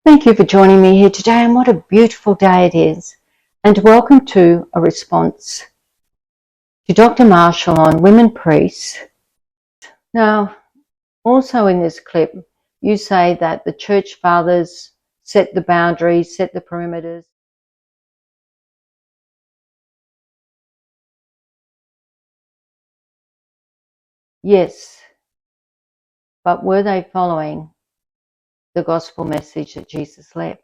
Thank you for joining me here today, and what a beautiful day it is. And welcome to a response to Dr. Marshall on women priests. Now, also in this clip, you say that the church fathers set the boundaries, set the perimeters. Yes, but were they following the gospel message that Jesus left?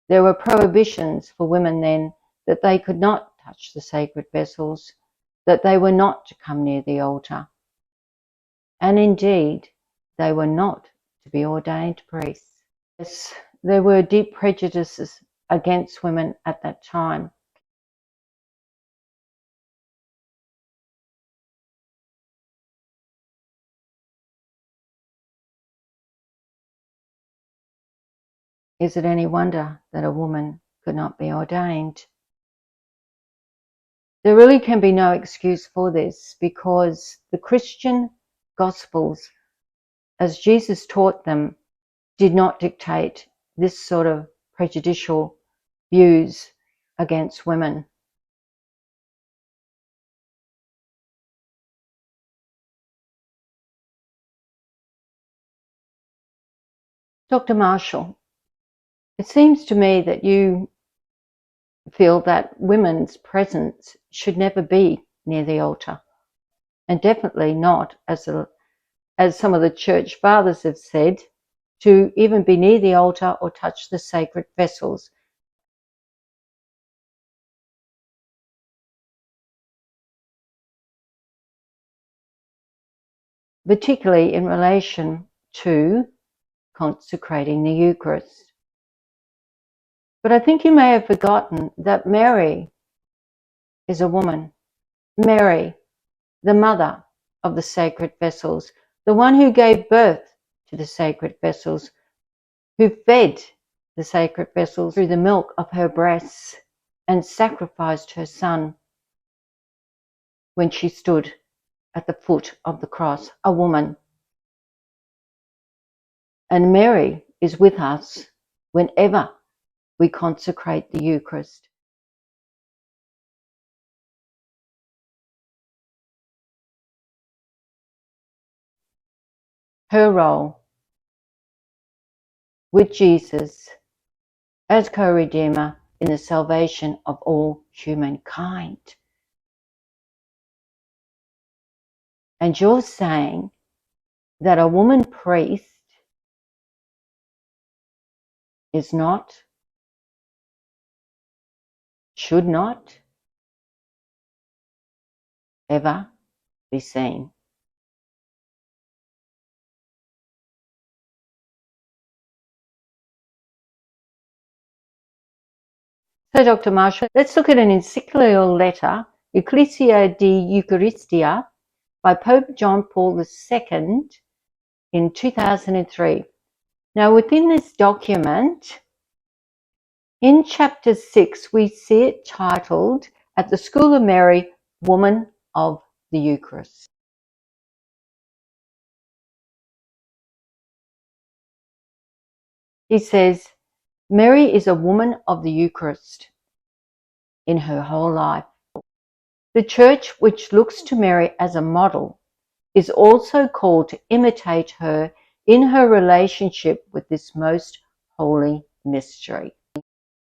There were prohibitions for women then that they could not touch the sacred vessels, that they were not to come near the altar. And indeed, they were not to be ordained priests. Yes, there were deep prejudices against women at that time. Is it any wonder that a woman could not be ordained? There really can be no excuse for this, because the Christian Gospels, as Jesus taught them, did not dictate this sort of prejudicial views against women. Dr. Marshall, it seems to me that you feel that women's presence should never be near the altar, and definitely not, as some of the church fathers have said, to even be near the altar or touch the sacred vessels. Particularly in relation to consecrating the Eucharist. But I think you may have forgotten that Mary is a woman. Mary, the mother of the sacred vessels, the one who gave birth to the sacred vessels, who fed the sacred vessels through the milk of her breasts and sacrificed her son when she stood at the foot of the cross, a woman. And Mary is with us whenever we consecrate the Eucharist. Her role with Jesus as co-redeemer in the salvation of all humankind. And you're saying that a woman priest is not, should not ever be seen. So, Dr. Marshall, let's look at an encyclical letter, Ecclesia de Eucharistia, by Pope John Paul II in 2003. Now, within this document, in chapter 6, we see it titled, At the School of Mary, Woman of the Eucharist. He says, Mary is a woman of the Eucharist in her whole life. The Church, which looks to Mary as a model, is also called to imitate her in her relationship with this most holy mystery.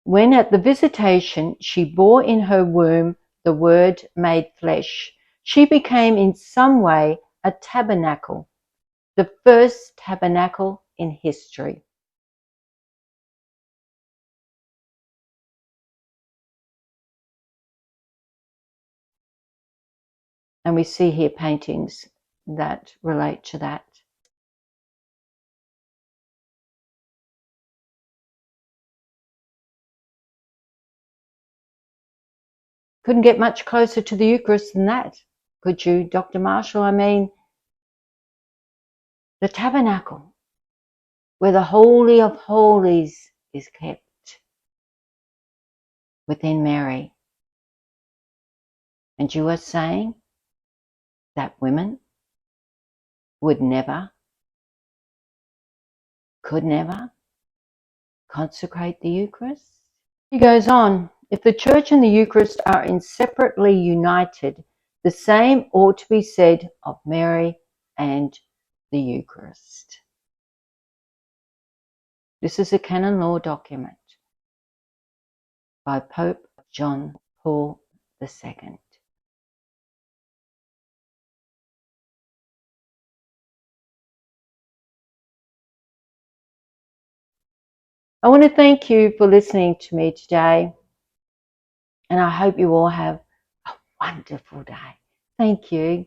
When at the visitation she bore in her womb the Word made flesh, she became in some way a tabernacle, the first tabernacle in history. And we see here paintings that relate to that. Couldn't get much closer to the Eucharist than that, could you, Dr. Marshall? I mean, the tabernacle, where the Holy of Holies is kept within Mary. And you are saying that women would never, could never consecrate the Eucharist? He goes on, if the Church and the Eucharist are inseparably united, the same ought to be said of Mary and the Eucharist. This is a canon law document by Pope John Paul II. I want to thank you for listening to me today, and I hope you all have a wonderful day. Thank you.